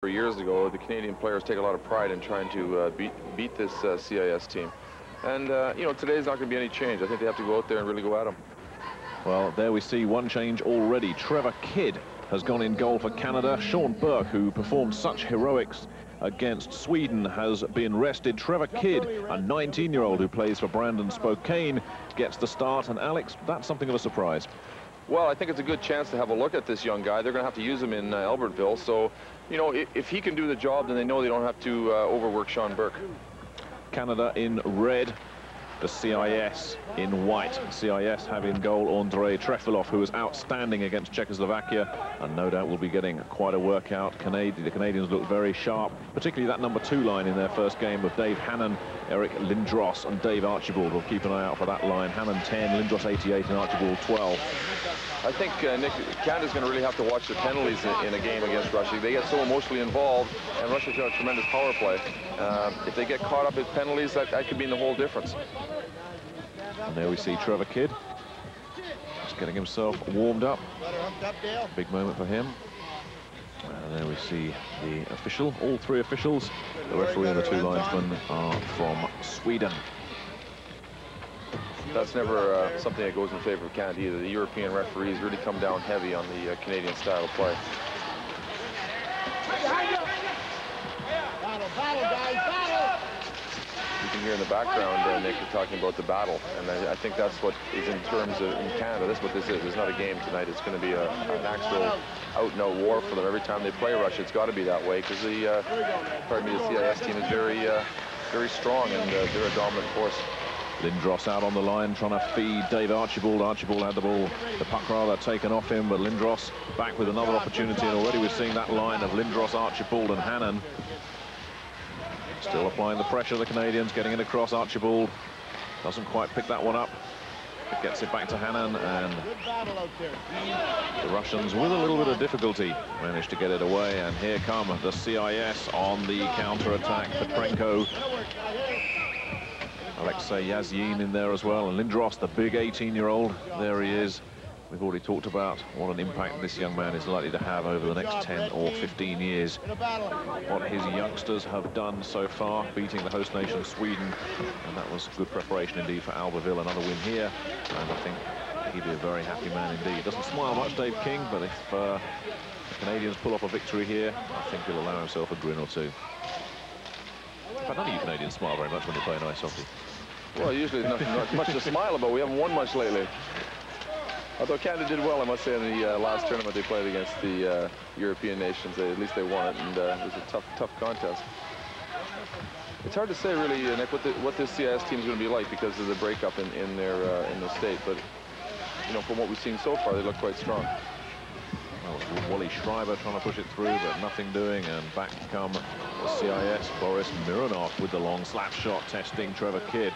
Years ago, the Canadian players take a lot of pride in trying to beat this CIS team. And, you know, today's not going to be any change. I think they have to go out there and really go at them. Well, there we see one change already. Trevor Kidd has gone in goal for Canada. Sean Burke, who performed such heroics against Sweden, has been rested. Trevor Kidd, a 19-year-old who plays for Brandon Spokane, gets the start. And Alex, that's something of a surprise. Well, I think it's a good chance to have a look at this young guy. They're going to have to use him in Albertville. So, you know, if he can do the job, then they know they don't have to overwork Sean Burke. Canada in red, the CIS in white. CIS have in goal Andrei Trefilov, who was outstanding against Czechoslovakia, and no doubt will be getting quite a workout. The Canadians look very sharp, particularly that #2 line in their first game of Dave Hannon, Eric Lindros, and Dave Archibald. We'll keep an eye out for that line. Hannon 10, Lindros 88, and Archibald 12. I think, Nick, Canada's going to really have to watch the penalties in a game against Russia. They get so emotionally involved, and Russia's got a tremendous power play. If they get caught up in penalties, that could mean the whole difference. And there we see Trevor Kidd just getting himself warmed up. Big moment for him. And there we see the official, all three officials. The referee and the two linesmen are from Sweden. That's never something that goes in favor of Canada either. The European referees really come down heavy on the Canadian style of play. Battle, guys, battle! You can hear in the background Nick talking about the battle, and I think that's what is in terms of in Canada. That's what this is. It's not a game tonight. It's going to be an actual out-and-out war for them. Every time they play Russia, it's got to be that way because the CIS team is very strong, and they're a dominant force. Lindros out on the line trying to feed Dave Archibald. Archibald had the ball, the puck rather, taken off him, but Lindros back with another opportunity, and already we're seeing that line of Lindros, Archibald and Hannon. Still applying the pressure, the Canadians getting it across. Archibald doesn't quite pick that one up. It gets it back to Hannon, and the Russians, with a little bit of difficulty, managed to get it away. And here come the CIS on the counter-attack. Petrenko, Alexei Yazyin in there as well, and Lindros, the big 18-year-old, there he is. We've already talked about what an impact this young man is likely to have over the next 10 or 15 years. What his youngsters have done so far, beating the host nation Sweden, and that was good preparation indeed for Albertville. Another win here, and I think he'd be a very happy man indeed. Doesn't smile much, Dave King, but if the Canadians pull off a victory here, I think he'll allow himself a grin or two. In fact, none of you Canadians smile very much when you play an ice hockey. Well, usually not much to smile about. We haven't won much lately. Although Canada did well, I must say, in the last tournament they played against the European nations. At least they won it, and it was a tough contest. It's hard to say, really, Nick, what this CIS team is going to be like because of the breakup in their state. But you know, from what we've seen so far, they look quite strong. Well, Wally Schreiber trying to push it through, but nothing doing, and back come the CIS. Boris Mironov with the long slap shot, testing Trevor Kidd.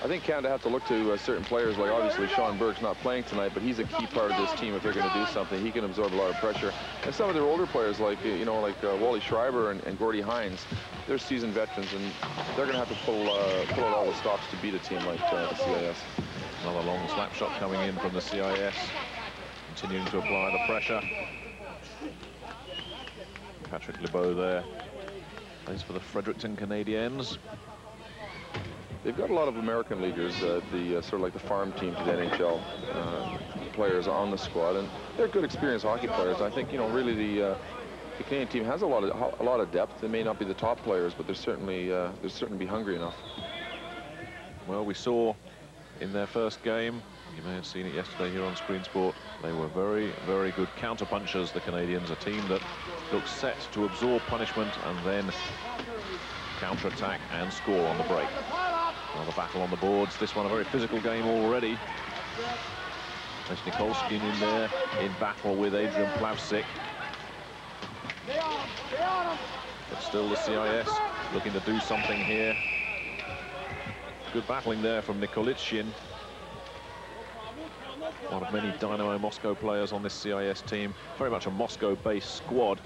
I think Canada have to look to certain players, like obviously Sean Burke's not playing tonight, but he's a key part of this team if they're going to do something. He can absorb a lot of pressure. And some of their older players, like Wally Schreiber and Gordie Hines, they're seasoned veterans, and they're going to have to pull out all the stops to beat a team like the CIS. Another long slap shot coming in from the CIS, continuing to apply the pressure. Patrick Lebeau there plays for the Fredericton Canadiens. They've got a lot of American leaguers, sort of like the farm team to the NHL players on the squad, and they're good, experienced hockey players. I think, you know, really the Canadian team has a lot of depth. They may not be the top players, but they're certainly be hungry enough. Well, we saw in their first game, you may have seen it yesterday here on Screen Sport, they were very, very good counter-punchers, the Canadians, a team that looks set to absorb punishment and then counter-attack and score on the break. Another battle on the boards. This one a very physical game already. There's Nikolskin in there in battle with Adrian Plavsic. But still the CIS looking to do something here. Good battling there from Nikolitshin. One of many Dynamo Moscow players on this CIS team. Very much a Moscow-based squad.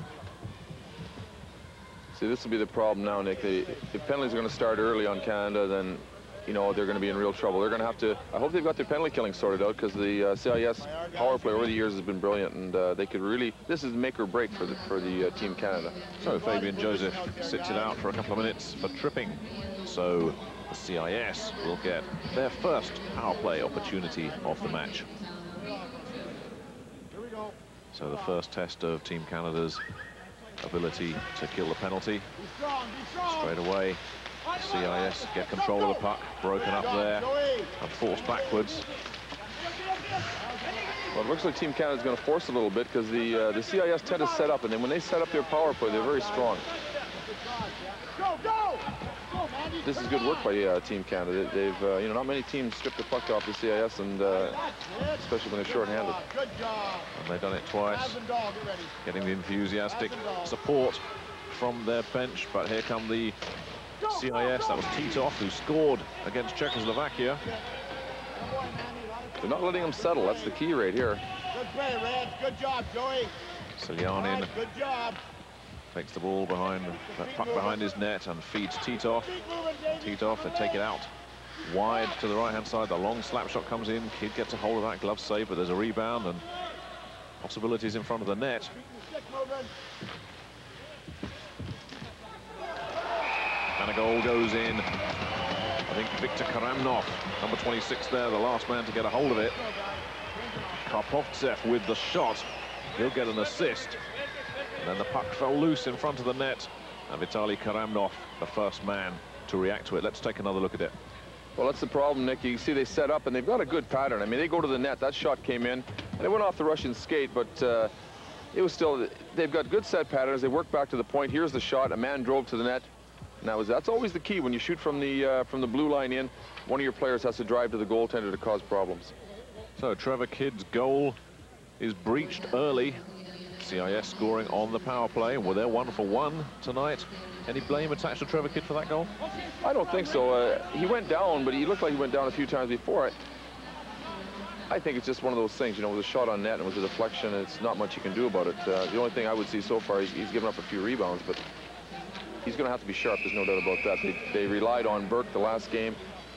See, this will be the problem now, Nick. If penalties are going to start early on Canada, then you know, they're going to be in real trouble. They're going to have to, I hope they've got their penalty killing sorted out, because the CIS power play over the years has been brilliant, and they could really, this is make or break for the Team Canada. So Fabian Joseph sits it out for a couple of minutes for tripping. So the CIS will get their first power play opportunity of the match. So the first test of Team Canada's ability to kill the penalty. Straight away, CIS get control of the puck, broken up there and forced backwards. Well, it looks like Team Canada's going to force a little bit, because the CIS tend to set up, and then when they set up their power play, they're very strong. This is good work by Team Canada. They've, you know, not many teams strip the puck off the CIS, and especially when they're short-handed. And they've done it twice, getting the enthusiastic support from their bench. But here come the CIS. That was Titov, who scored against Czechoslovakia. They're not letting them settle. That's the key right here. Good play, Reds. Good job, Joey. Selyanin Good job. takes the ball behind, that puck behind his net, and feeds Titov. Titov, they take it out wide to the right-hand side. The long slap shot comes in. Kidd gets a hold of that glove save, but there's a rebound and possibilities in front of the net. And a goal goes in. I think Viktor Karamnov, number 26 there, the last man to get a hold of it. Karpovtsev with the shot. He'll get an assist. And then the puck fell loose in front of the net. And Vitaly Karamnov, the first man to react to it. Let's take another look at it. Well, that's the problem, Nick. You see they set up, and they've got a good pattern. I mean, they go to the net. That shot came in, and it went off the Russian skate, but it was still, they've got good set patterns. They work back to the point. Here's the shot. A man drove to the net. And that's always the key. When you shoot from the blue line in, one of your players has to drive to the goaltender to cause problems. So Trevor Kidd's goal is breached early. CIS scoring on the power play. Were they 1 for 1 tonight? Any blame attached to Trevor Kidd for that goal? I don't think so. He went down, but he looked like he went down a few times before. I think it's just one of those things, you know, with a shot on net and with a deflection, it's not much you can do about it. The only thing I would see so far, he's given up a few rebounds, but he's going to have to be sharp. There's no doubt about that. They relied on Burke the last game.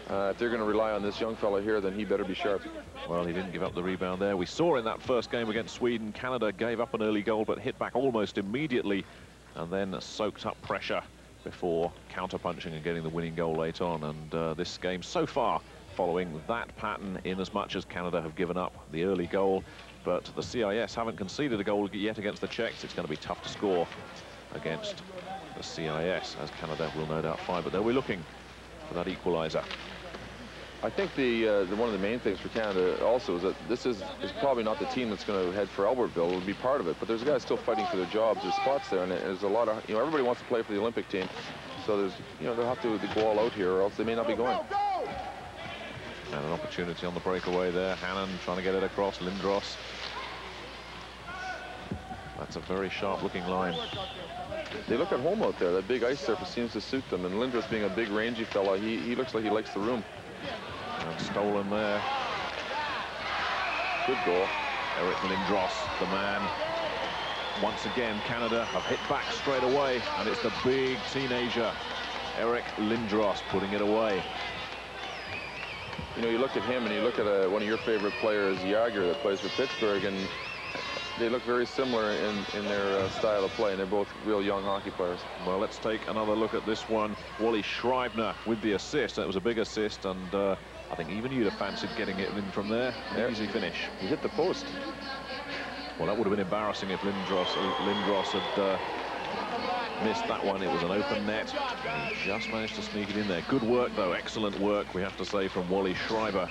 If they're going to rely on this young fella here, then he better be sharp. Well, he didn't give up the rebound there. We saw in that first game against Sweden, Canada gave up an early goal, but hit back almost immediately, and then soaked up pressure before counter-punching and getting the winning goal late on. And this game so far following that pattern, in as much as Canada have given up the early goal, but the CIS haven't conceded a goal yet against the Czechs. It's going to be tough to score against the CIS, as Canada will no doubt find, but they'll be looking for that equalizer. I think one of the main things for Canada also is that this is probably not the team that's going to head for Albertville. It'll be part of it, but there's guys still fighting for their jobs. There's spots there, and there's a lot of, you know, everybody wants to play for the Olympic team, so there's, you know, they'll have to go all out here, or else they may not be going. And an opportunity on the breakaway there. Hannon trying to get it across. Lindros. That's a very sharp-looking line. They look at home out there. That big ice surface seems to suit them, and Lindros being a big, rangy fella, he looks like he likes the room. And stolen there. Good goal. Eric Lindros, the man. Once again, Canada have hit back straight away, and it's the big teenager, Eric Lindros, putting it away. You know, you look at him, and you look at one of your favorite players, Jagr, that plays for Pittsburgh, and they look very similar in their style of play, and they're both real young hockey players. Well, let's take another look at this one. Wally Schreibner with the assist. That was a big assist, and I think even you'd have fancied getting it in from there. An easy finish. He hit the post. Well, that would have been embarrassing if Lindros had missed that one. It was an open net. He just managed to sneak it in there. Good work, though. Excellent work, we have to say, from Wally Schreiber.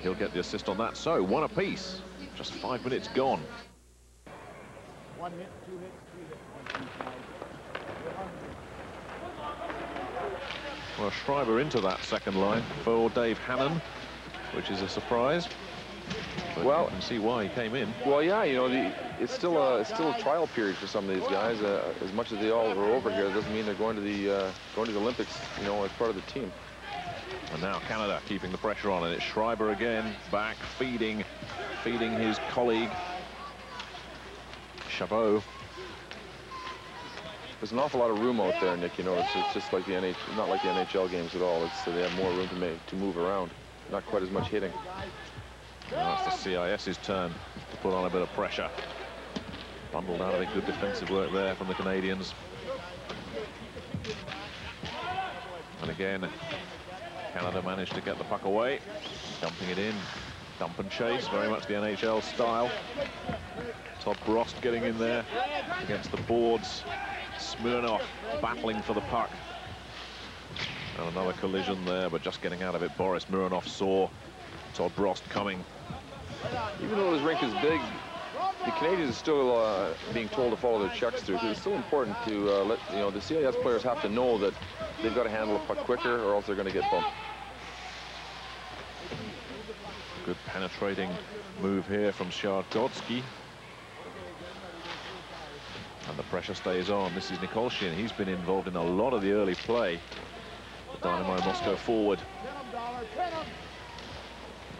He'll get the assist on that. So, 1 apiece. Just 5 minutes gone. 1 hit, 2 hits, 3 hits. Well, Schreiber into that second line for Dave Hannon, which is a surprise. But well, you can see why he came in. Well, yeah, you know, it's still a trial period for some of these guys. As much as they all are over here, it doesn't mean they're going to the Olympics, you know, as part of the team. And now Canada keeping the pressure on, and it's Schreiber again, back, feeding his colleague, Chabot. There's an awful lot of room out there, Nick. You know, it's just like the not like the NHL games at all. It's they have more room to move around. Not quite as much hitting. Now it's the CIS's turn to put on a bit of pressure. Bundled out of it. Good defensive work there from the Canadians. And again, Canada managed to get the puck away, dumping it in. Dump and chase, very much the NHL style. Todd Brost getting in there against the boards. Smirnoff battling for the puck. And another collision there, but just getting out of it. Boris Smirnoff saw Todd Brost coming. Even though this rink is big, the Canadians are still being told to follow their checks through. It's so important to let the CIS players have to know that they've got to handle the puck quicker, or else they're going to get bumped. Good penetrating move here from Shargotsky. And the pressure stays on. This is Nikolshin. He's been involved in a lot of the early play. The Dynamo Moscow forward.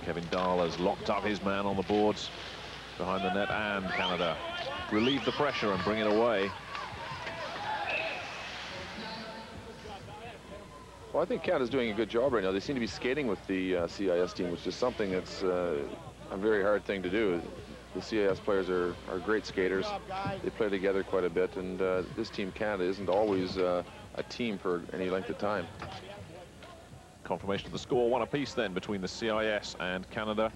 Kevin Dahl has locked up his man on the boards behind the net, and Canada relieve the pressure and bring it away. Well, I think Canada's doing a good job right now. They seem to be skating with the CIS team, which is something that's a very hard thing to do. The CIS players are great skaters. They play together quite a bit, and this team, Canada, isn't always a team for any length of time. Confirmation of the score, 1 apiece then between the CIS and Canada.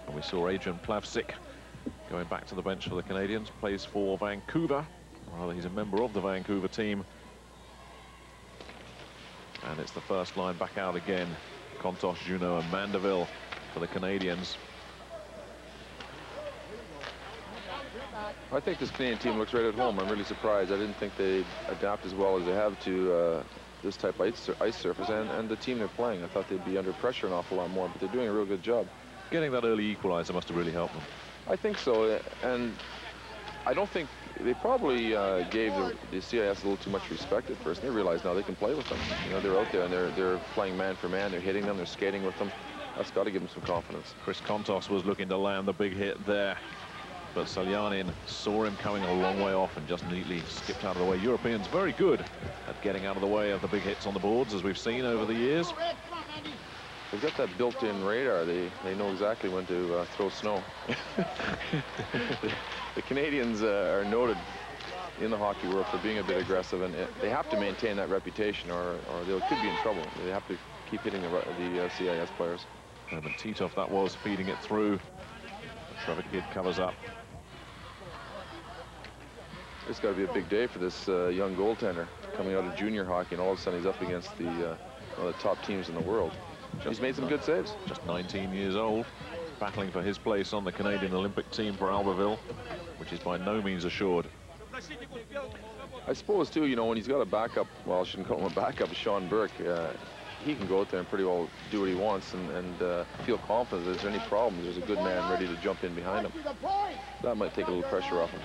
And we saw Adrian Plavsic going back to the bench for the Canadians, plays for Vancouver. Rather, he's a member of the Vancouver team. And it's the first line back out again. Contos, Juneau and Mandeville for the Canadians. I think this Canadian team looks right at home. I'm really surprised. I didn't think they'd adapt as well as they have to this type of ice surface and the team they're playing. I thought they'd be under pressure an awful lot more, but they're doing a real good job. Getting that early equalizer must have really helped them. I think so, and I don't think they probably gave the CIS a little too much respect at first. They realize now they can play with them. You know, they're out there and they're playing man for man. They're hitting them. They're skating with them. That's got to give them some confidence. Chris Kontos was looking to land the big hit there, but Salyanin saw him coming a long way off and just neatly skipped out of the way. Europeans very good at getting out of the way of the big hits on the boards, as we've seen over the years. They've got that built-in radar. They know exactly when to throw snow. The Canadians are noted in the hockey world for being a bit aggressive, and they have to maintain that reputation, or they could be in trouble. They have to keep hitting the CIS players. And Titov, that was feeding it through. Trevor Kidd covers up. It's got to be a big day for this young goaltender coming out of junior hockey, and all of a sudden he's up against one of the top teams in the world. He's made some good saves. Just 19 years old, battling for his place on the Canadian Olympic team for Albertville, which is by no means assured. I suppose, too, you know, when he's got a backup, well, I shouldn't call him a backup, Sean Burke, he can go out there and pretty well do what he wants and feel confident that if there's any problems, there's a good man ready to jump in behind him. That might take a little pressure off him.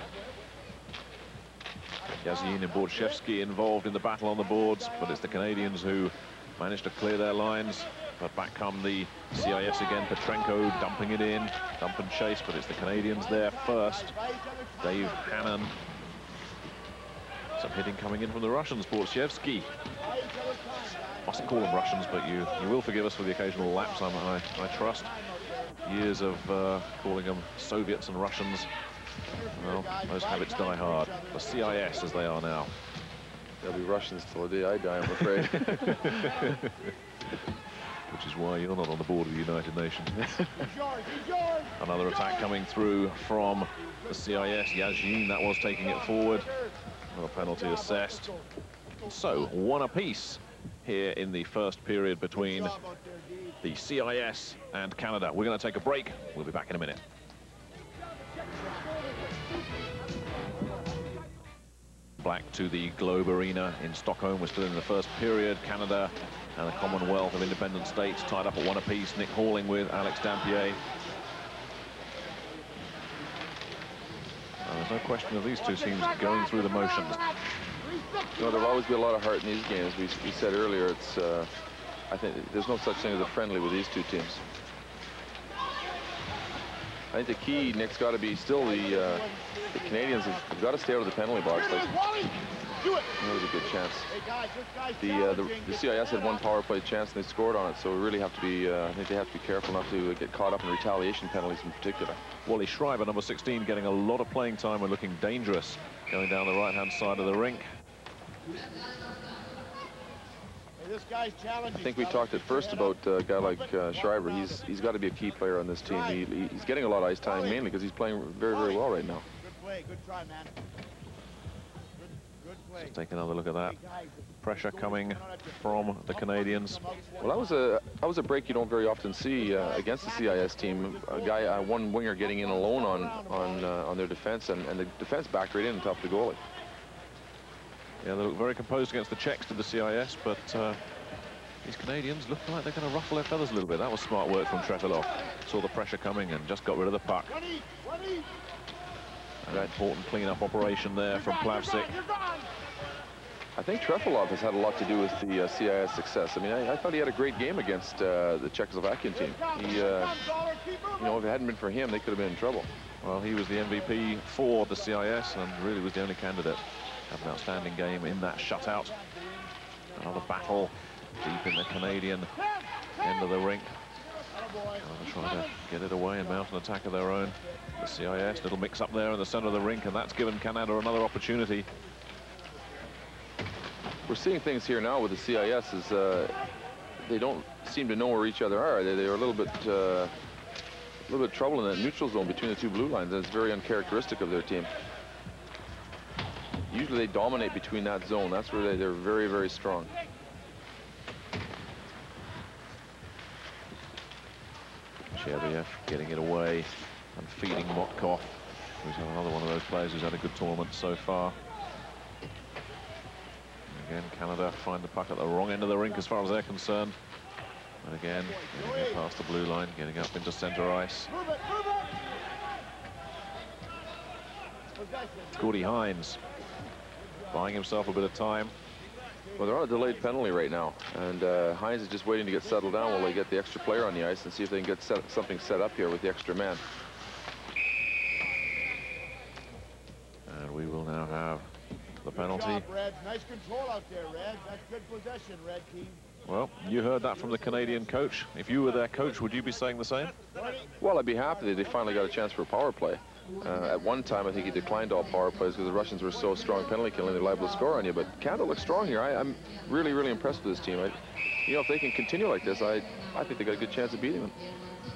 Yazin and Borchevsky involved in the battle on the boards, but it's the Canadians who managed to clear their lines. But back come the CIS again. Petrenko dumping it in, dump and chase, but it's the Canadians there first. Dave Hannon. Some hitting coming in from the Russians. Borchevsky. Mustn't call them Russians, but you will forgive us for the occasional lapse, I trust. Years of calling them Soviets and Russians. Well, those habits die hard. The CIS as they are now. They'll be Russians till the day I die, I'm afraid. Which is why you're not on the board of the United Nations. Another attack coming through from the CIS. Yazin, that was taking it forward. Another penalty assessed. So, 1 apiece here in the first period between the CIS and Canada. We're going to take a break. We'll be back in a minute. Back to the Globe Arena in Stockholm. We're still in the first period. Canada and the Commonwealth of Independent States tied up at 1 apiece. Nick Halling with Alex Dampier. There's no question of these two teams going through the motions. You know, there'll always be a lot of heart in these games. We said earlier, it's I think there's no such thing as a friendly with these two teams. I think the key, Nick's got to be still the Canadians have got to stay out of the penalty box. Like, that was a good chance. The CIS had one power play chance and they scored on it, so we really have to be, I think they have to be careful not to get caught up in retaliation penalties in particular. Wally Schreiber, number 16, getting a lot of playing time and looking dangerous going down the right-hand side of the rink. I think we talked at first about a guy like Schreiber. He's got to be a key player on this team. He's getting a lot of ice time, mainly because he's playing very, very well right now. Good play, good try, man. Good play. Let's take another look at that. Pressure coming from the Canadians. Well, that was a break you don't very often see against the CIS team. A guy, one winger getting in alone on their defense, and the defense backed right in and topped the goalie. Yeah, they look very composed against the Czechs to the CIS, but these Canadians look like they're going to ruffle their feathers a little bit. That was smart work from Trefilov. Saw the pressure coming and just got rid of the puck. An important clean-up operation there from Plavsic. I think Trefilov has had a lot to do with the CIS success. I mean, I thought he had a great game against the Czechoslovakian team. He, you know, if it hadn't been for him, they could have been in trouble. Well, he was the MVP for the CIS and really was the only candidate. Had an outstanding game in that shutout. Another battle deep in the Canadian end of the rink. Trying to get it away and mount an attack of their own. The CIS, little mix up there in the center of the rink, and that's given Canada another opportunity. We're seeing things here now with the CIS is they don't seem to know where each other are. They're a little bit trouble in that neutral zone between the two blue lines, and it's very uncharacteristic of their team. Usually they dominate between that zone. That's where they're very, very strong. Cheviev getting it away and feeding Motkov, who's another one of those players who's had a good tournament so far. And again, Canada find the puck at the wrong end of the rink as far as they're concerned. And again, getting it past the blue line, getting up into center ice. Gordy Hines buying himself a bit of time. Well, they're on a delayed penalty right now, and Hines is just waiting to get settled down while they get the extra player on the ice and see if they can get something set up here with the extra man. And we will now have the penalty. Good job, Red. Nice control out there, Red. That's good possession, Red team. Well, you heard that from the Canadian coach. If you were their coach, would you be saying the same? Well, I'd be happy that they finally got a chance for a power play. At one time, I think he declined all power plays because the Russians were so strong penalty killing, they're liable to score on you. But Canada looks strong here. I'm really, really impressed with this team. You know, if they can continue like this, I think they got a good chance of beating them.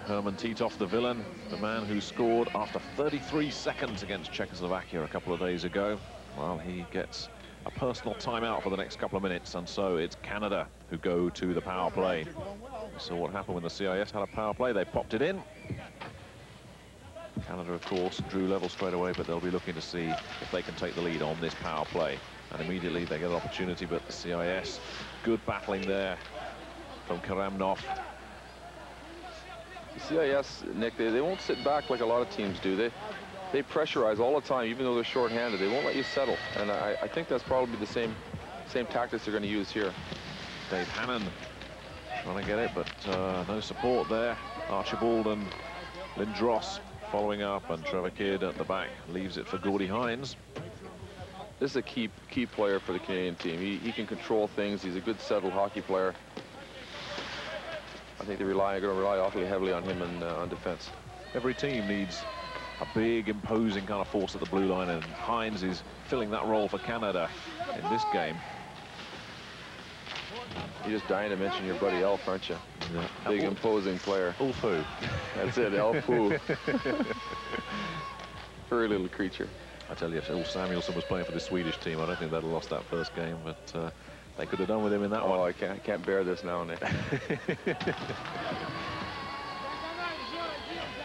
Herman Titov, the villain, the man who scored after 33 seconds against Czechoslovakia a couple of days ago. Well, he gets a personal timeout for the next couple of minutes, and so it's Canada who go to the power play. We saw what happened when the CIS had a power play. They popped it in. Canada, of course, drew level straight away, but they'll be looking to see if they can take the lead on this power play. And immediately they get an opportunity, but the CIS, good battling there from Karamnov. The CIS, Nick, they won't sit back like a lot of teams do. They pressurize all the time, even though they're short-handed. They won't let you settle, and I think that's probably the same tactics they're going to use here. Dave Hannon trying to get it, but no support there. Archibald and Lindros following up, and Trevor Kidd at the back leaves it for Gordy Hines. This is a key player for the Canadian team. He can control things. He's a good settled hockey player. I think they're going to rely awfully heavily on him and on defense. Every team needs a big, imposing kind of force at the blue line, and Hines is filling that role for Canada in this game. You're just dying to mention your buddy Elf, aren't you? Yeah. Big, imposing player. Ulfu. That's it, Elfu. Furry little creature. I tell you, if Ulf Samuelsson was playing for the Swedish team, I don't think they'd have lost that first game, but they could have done with him in that one. Oh, I can't bear this now, Nick.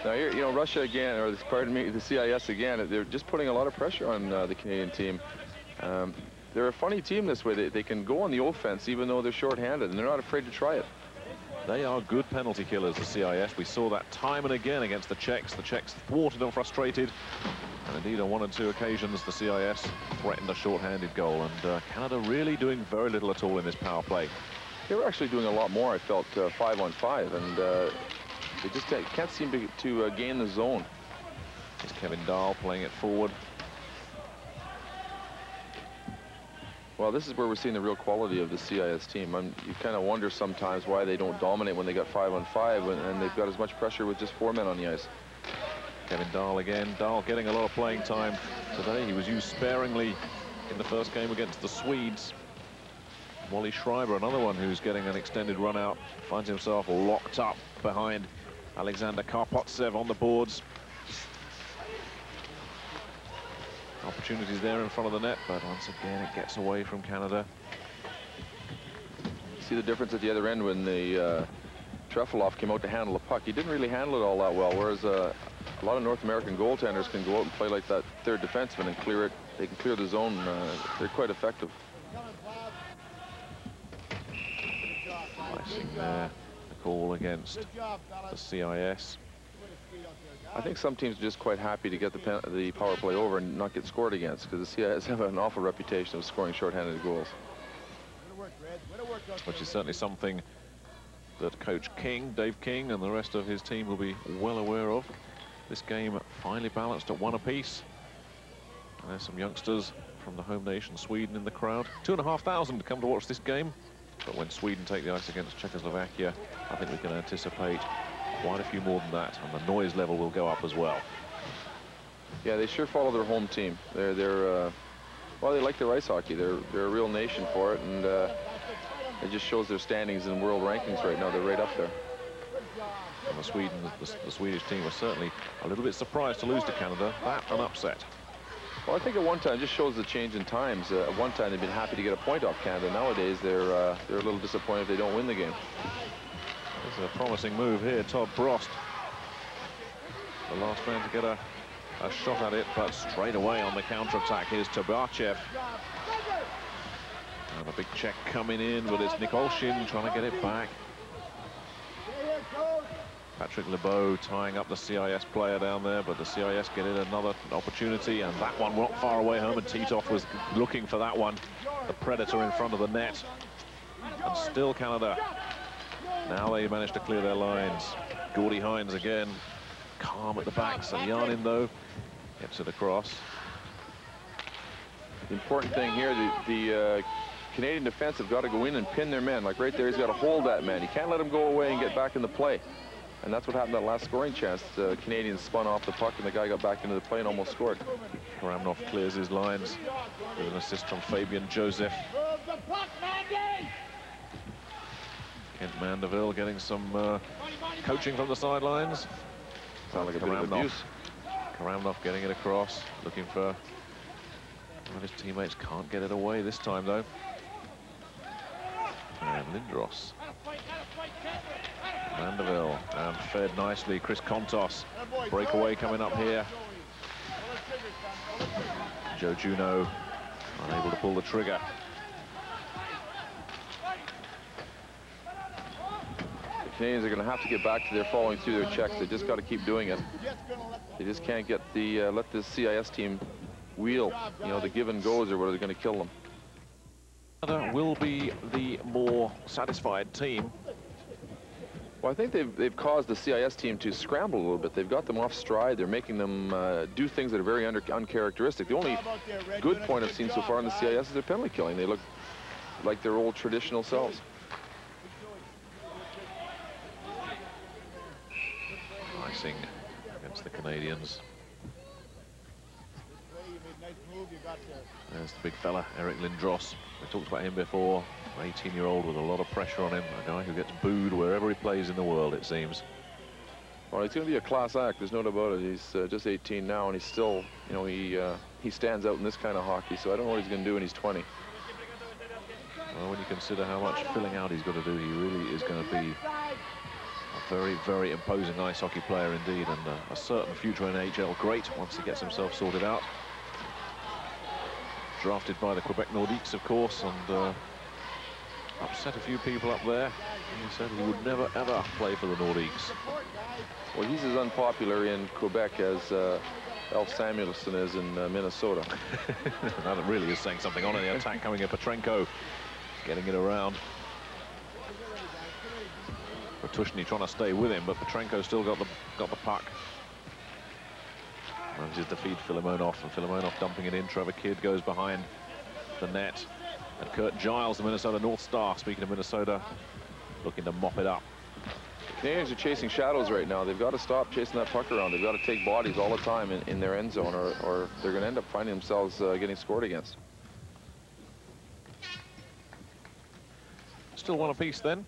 Now, you know, Russia again, or pardon me, the CIS again, they're just putting a lot of pressure on the Canadian team. They're a funny team this way. They can go on the offense even though they're short-handed, and they're not afraid to try it. They are good penalty killers, the CIS. We saw that time and again against the Czechs. The Czechs thwarted and frustrated. And indeed, on one or two occasions, the CIS threatened a short-handed goal. And Canada really doing very little at all in this power play. They were actually doing a lot more, I felt, 5-on-5. And they just can't seem to gain the zone. It's Kevin Dahl playing it forward. Well, this is where we're seeing the real quality of the CIS team. You kind of wonder sometimes why they don't dominate when they got 5-on-5 and they've got as much pressure with just 4 men on the ice. Kevin Dahl again. Dahl getting a lot of playing time today. He was used sparingly in the first game against the Swedes. Wally Schreiber, another one who's getting an extended run out, finds himself locked up behind Alexander Karpotsev on the boards. Opportunities there in front of the net, but once again it gets away from Canada. See the difference at the other end when the Trefilov came out to handle the puck. He didn't really handle it all that well, whereas a lot of North American goaltenders can go out and play like that third defenseman and clear it. They can clear the zone. They're quite effective. Icing there, the call against the CIS. I think some teams are just quite happy to get the power play over and not get scored against, because the CIS have an awful reputation of scoring shorthanded goals. Which is certainly something that Coach King, Dave King, and the rest of his team will be well aware of. This game finally balanced at 1 apiece. And there's some youngsters from the home nation, Sweden, in the crowd. 2,500 come to watch this game. But when Sweden take the ice against Czechoslovakia, I think we can anticipate quite a few more than that, and the noise level will go up as well. Yeah, they sure follow their home team. Well, they like their ice hockey. They're a real nation for it, and it just shows their standings in world rankings right now. They're right up there. And the Swedish team was certainly a little bit surprised to lose to Canada. That an upset. Well, I think at one time, it just shows the change in times. At one time, they've been happy to get a point off Canada. Nowadays, they're a little disappointed if they don't win the game. There's a promising move here. Todd Brost, the last man to get a shot at it, but straight away on the counter-attack. Here's Tabachev. And a big check coming in, but it's Nikolshin trying to get it back. Patrick Lebeau tying up the CIS player down there, but the CIS get in another opportunity, and that one not far away. Herman Titov was looking for that one. The Predator in front of the net. And still Canada. Now they managed to clear their lines. Gordy Hines again, calm at the back. Selyanin, though, gets it across. The important thing here, the Canadian defense have got to go in and pin their men. Like right there, he's got to hold that man. He can't let him go away and get back in the play. And that's what happened that last scoring chance. The Canadians spun off the puck, and the guy got back into the play and almost scored. Karamnov clears his lines with an assist from Fabian Joseph. Kent Mandeville getting some coaching from the sidelines. Sounds like a bit of abuse. Karamnov getting it across, looking for one of his teammates. Can't get it away this time, though. And Lindros. Mandeville, and fed nicely. Chris Kontos, breakaway coming up here. Joe Juneau unable to pull the trigger. The Canadians are going to have to get back to their following through their checks. They just got to keep doing it. They just can't get the let this CIS team wheel. You know, the give and goes or what are going to kill them. Canada will be the more satisfied team. Well, I think they've caused the CIS team to scramble a little bit. They've got them off stride. They're making them do things that are very uncharacteristic. The only good point I've seen so far in the CIS is their penalty killing. They look like their old traditional selves. Icing against the Canadians. There's the big fella, Eric Lindros. We talked about him before. An 18-year-old with a lot of pressure on him. A guy who gets booed wherever he plays in the world, it seems. Well, he's going to be a class act. There's no doubt about it. He's just 18 now, and he's still, you know, he stands out in this kind of hockey. So I don't know what he's going to do when he's 20. Well, when you consider how much filling out he's got to do, he really is going to be a very, very imposing ice hockey player indeed, and a certain future NHL great once he gets himself sorted out. Drafted by the Quebec Nordiques, of course, and upset a few people up there. He said he would never, ever play for the Nordiques. Well, he's as unpopular in Quebec as Elf Samuelson is in Minnesota. That really is saying something on the attack coming in. Petrenko getting it around. Petushny trying to stay with him, but Petrenko still got the puck. Manages to feed Filimonov, and Filimonov dumping it in. Trevor Kidd goes behind the net. And Kurt Giles, the Minnesota North Star, speaking of Minnesota, looking to mop it up. The Canadians are chasing shadows right now. They've got to stop chasing that puck around. They've got to take bodies all the time in their end zone, or they're going to end up finding themselves getting scored against. Still one apiece then.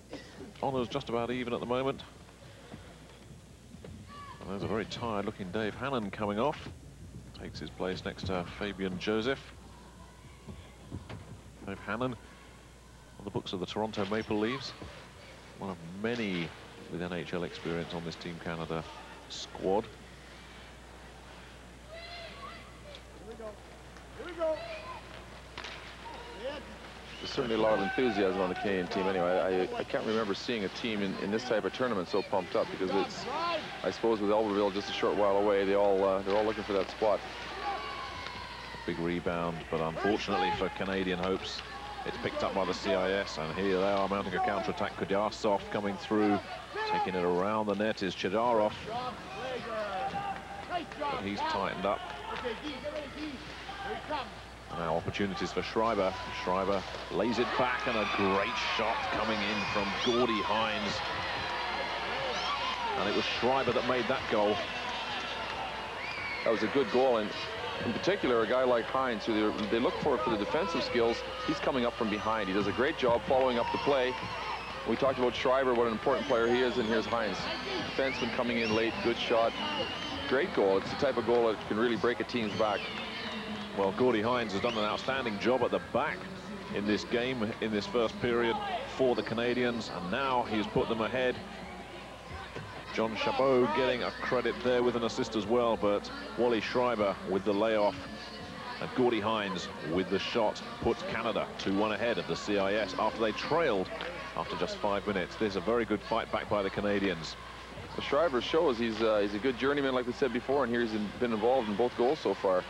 Honours just about even at the moment. And there's a very tired-looking Dave Hannon coming off. Takes his place next to Fabian Joseph. Dave Hannon on the books of the Toronto Maple Leafs. One of many with NHL experience on this Team Canada squad. Here we go. Here we go. There's certainly a lot of enthusiasm on the Canadian team anyway. I can't remember seeing a team in this type of tournament so pumped up, because it's, I suppose, with Albertville just a short while away, they're all looking for that spot. Big rebound, but unfortunately for Canadian hopes, it's picked up by the CIS, and here they are mounting a counter-attack. Kudyasov coming through, taking it around the net is Chidarov. But he's tightened up. Now opportunities for Schreiber. Schreiber lays it back, and a great shot coming in from Gordie Hines. And it was Schreiber that made that goal. That was a good goal, and in particular, a guy like Hines, who they look for the defensive skills, he's coming up from behind. He does a great job following up the play. We talked about Schreiber, what an important player he is, and here's Hines. Defenseman coming in late, good shot. Great goal. It's the type of goal that can really break a team's back. Well, Gordie Hines has done an outstanding job at the back in this game, in this first period for the Canadians, and now he's put them ahead. John Chabot getting a credit there with an assist as well, but Wally Schreiber with the layoff and Gordie Hines with the shot puts Canada 2-1 ahead of the CIS after they trailed after just 5 minutes. There's a very good fight back by the Canadians. Well, Schreiber shows he's a good journeyman, like we said before, and here he's been involved in both goals so far.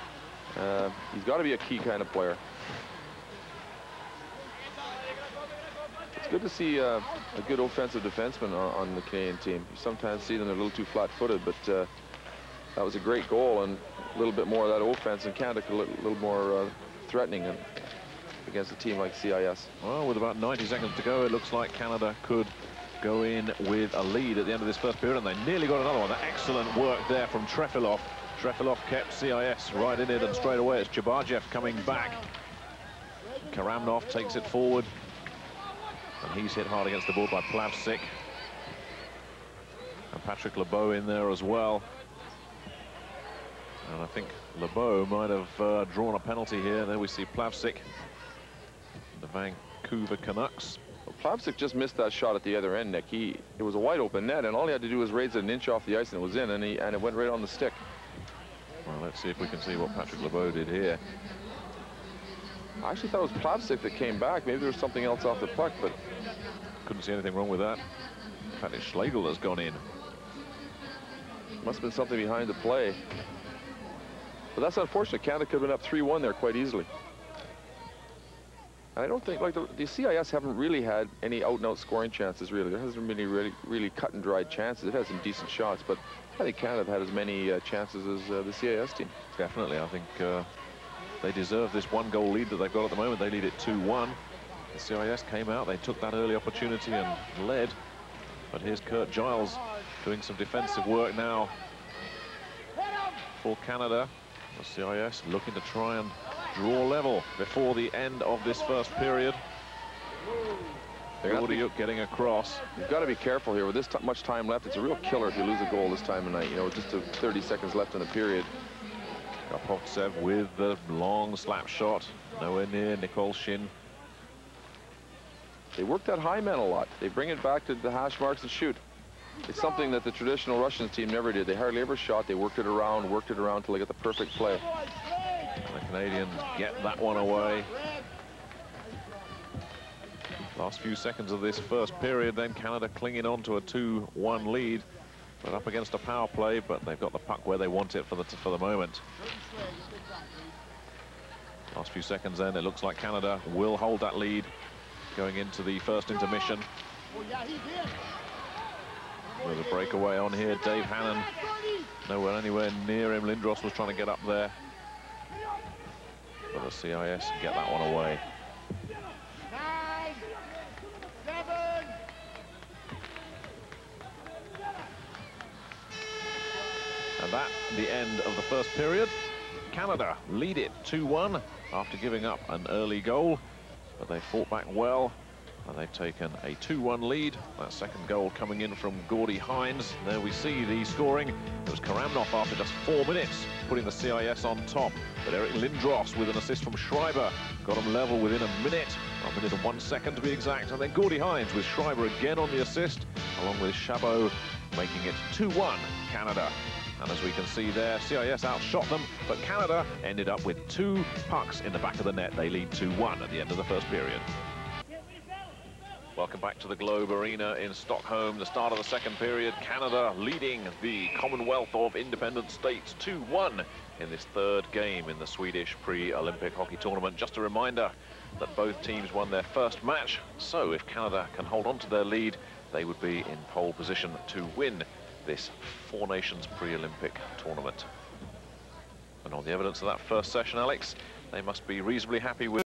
He's got to be a key kind of player. It's good to see a good offensive defenseman on the Canadian team. You sometimes see them, they're a little too flat-footed, but that was a great goal, and a little bit more of that offense, and Canada a little more threatening against a team like CIS. Well, with about 90 seconds to go, it looks like Canada could go in with a lead at the end of this first period, and they nearly got another one. Excellent work there from Trefilov. Trefilov kept CIS right in it, and straight away it's Chabarjev coming back. Karamnov takes it forward, and he's hit hard against the board by Plavsic. And Patrick Lebeau in there as well. And I think Lebeau might have drawn a penalty here. There we see Plavsic, the Vancouver Canucks. Well, Plavsic just missed that shot at the other end, Nick. It was a wide open net, and all he had to do was raise it an inch off the ice, and it was in, and it went right on the stick. Well, let's see if we can see what Patrick Lebeau did here. I actually thought it was Plavsic that came back. Maybe there was something else off the puck, but couldn't see anything wrong with that. In fact, it's Schlegel that's gone in. Must have been something behind the play. But that's unfortunate. Canada could have been up 3-1 there quite easily. And I don't think, like, the CIS haven't really had any out-and-out scoring chances, really. There hasn't been any really cut-and-dried chances. It has some decent shots, but I think Canada have had as many chances as the CIS team. Definitely. I think they deserve this one-goal lead that they've got at the moment. They lead it 2-1. The CIS came out. They took that early opportunity and led. But here's Kurt Giles doing some defensive work now for Canada. The CIS looking to try and draw level before the end of this first period. Gordiuk getting across. You've got to be careful here. With this much time left, it's a real killer if you lose a goal this time of night. You know, just 30 seconds left in the period. Kapovtsev with the long slap shot. Nowhere near Nikolshin. They work that high man a lot. They bring it back to the hash marks and shoot. It's something that the traditional Russian team never did. They hardly ever shot. They worked it around till they got the perfect play. And the Canadians get that one away. Last few seconds of this first period, then Canada clinging on to a 2-1 lead. But up against a power play, but they've got the puck where they want it for the moment. Last few seconds then, it looks like Canada will hold that lead going into the first intermission. With a breakaway on here, Dave Hannon Nowhere anywhere near him. Lindros was trying to get up there. But the CIS get that one away. 9, 7. And that, the end of the first period. Canada lead it 2-1 after giving up an early goal. But they fought back well. And they've taken a 2-1 lead. That second goal coming in from Gordy Hines. There we see the scoring. It was Karamnov after just 4 minutes, putting the CIS on top. But Eric Lindros with an assist from Schreiber got them level within a minute and 1 second to be exact. And then Gordy Hines with Schreiber again on the assist, along with Chabot, making it 2-1 Canada. And as we can see there, CIS outshot them, but Canada ended up with 2 pucks in the back of the net. They lead 2-1 at the end of the first period. Welcome back to the Globe Arena in Stockholm. The start of the second period, Canada leading the Commonwealth of Independent States 2-1 in this third game in the Swedish pre-Olympic hockey tournament. Just a reminder that both teams won their first match, so if Canada can hold on to their lead, they would be in pole position to win this Four Nations pre-Olympic tournament. And on the evidence of that first session, Alex, they must be reasonably happy with